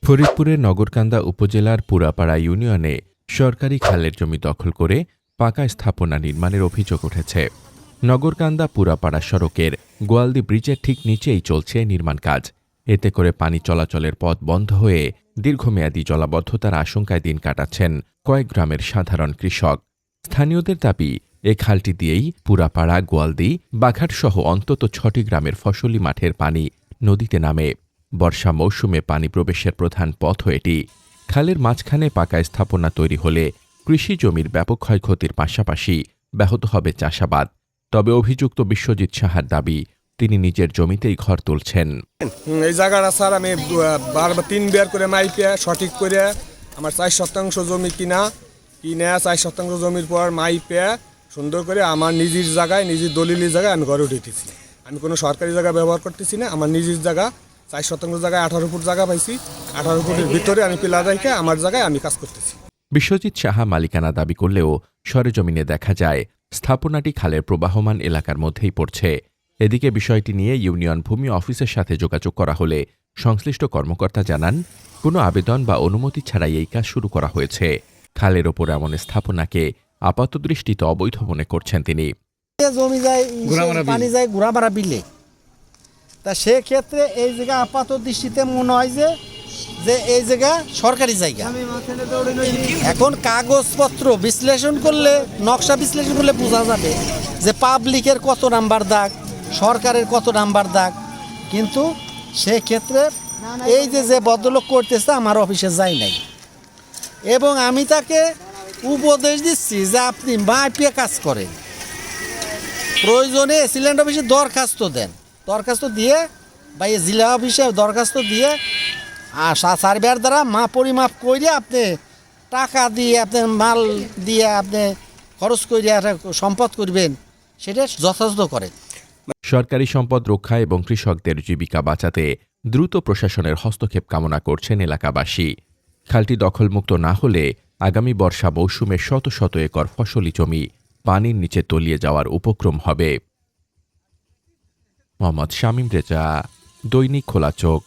ফরিদপুরের নগরকান্দা উপজেলার পুরাপাড়া ইউনিয়নে সরকারি খালের জমি দখল করে পাকা স্থাপনা নির্মাণের অভিযোগ উঠেছে। নগরকান্দা পুরাপাড়া সড়কের গোয়ালদি ব্রিজের ঠিক নিচেই চলছে নির্মাণ কাজ। এতে করে পানি চলাচলের পথ বন্ধ হয়ে দীর্ঘমেয়াদী জলাবদ্ধতার আশঙ্কায় দিন কাটাচ্ছেন কয়েক গ্রামের সাধারণ কৃষক। স্থানীয়দের দাবি, এ খালটি দিয়েই পুরাপাড়া, গোয়ালদি, বাঘাটসহ অন্তত ৬টি গ্রামের ফসলি মাঠের পানি নদীতে নামে। বর্ষা মৌসুমে পানি প্রবেশের প্রধান পথও এটি। খালের মাঝখানে পাকা স্থাপনা তৈরি হলে কৃষি জমির ব্যাপক ক্ষয়ক্ষতির পাশাপাশি ব্যাহত হবে চাষাবাদ। তবে অভিযুক্ত বিশ্বজিৎ সাহার দাবি, তিনি নিজের জমিতেই ঘর তুলছেন। এই জায়গাটা স্যার আমি বারবার ৩ বার করে মাইপে সঠিক করে আমার ৪ শতাংশ জমি কিনে ৪ শতাংশ জমির পর মাইপে সুন্দর করে আমার নিজের জায়গায়, নিজের দলিলের জায়গায় আমি ঘরে উঠেছি। আমি কোনো সরকারি জায়গা ব্যবহার করতেছি না। আমার নিজের জায়গা ৪ শতাংশ জায়গায় ১৮ ফুট জায়গা পাইছি। ১৮ ফুটের ভিতরে আমি পিলার রেখে আমার জায়গায় আমি কাজ করতেছি। বিশ্বজিৎ সাহা মালিকানা দাবি করলেও সরেজমিনে দেখা যায় স্থাপনাটি খালের প্রবাহমান এলাকার মধ্যেই পড়ছে। এদিকে বিষয়টি নিয়ে ইউনিয়ন ভূমি অফিসের সাথে যোগাযোগ করা হলে সংশ্লিষ্ট কর্মকর্তা জানান, কোনো আবেদন বা অনুমতি ছাড়াই এই কাজ শুরু করা হয়েছে। খালের ওপর এমন স্থাপনাকে আপাতদৃষ্টিতে অবৈধ মনে করছেন তিনি। জমি যায়, পানি যায় ঘোড়ামারা বিলে, তা সেক্ষেত্রে এই জায়গা আপাত দৃষ্টিতে মনে হয় যে এই জায়গা সরকারি জায়গা। এখন কাগজপত্র বিশ্লেষণ করলে, নকশা বিশ্লেষণ করলে বোঝা যাবে যে পাবলিকের কত নাম্বার দাগ, সরকারের কত নাম্বার দাগ। কিন্তু সেক্ষেত্রে এই যে ভদ্রলোক করতেছে আমার অফিসে যাই নাই, এবং আমি তাকে উপদেশ দিচ্ছি যে আপনি মাইপিয়ে কাজ করেন, প্রয়োজনে সিলিন্ডার অফিসে দরখাস্ত দেন, দরখাস্ত দিয়ে বা এই জেলা অফিসে দরখাস্ত দিয়ে আর সার্ভেয়ার দ্বারা পরিমাপ করে আপনি টাকা দিয়ে, আপনি মাল দিয়ে আপনি খরচ করে সম্পদ করবেন, সেটা যথাযথ করেন। সরকারি সম্পদ রক্ষা এবং কৃষকদের জীবিকা বাঁচাতে দ্রুত প্রশাসনের হস্তক্ষেপ কামনা করছেন এলাকাবাসী। খালটি দখলমুক্ত না হলে আগামী বর্ষা মৌসুমে শত শত একর ফসলি জমি পানির নিচে তলিয়ে যাওয়ার উপক্রম হবে। মোহাম্মদ শামীম রেজা, দৈনিক খোলা চোখ।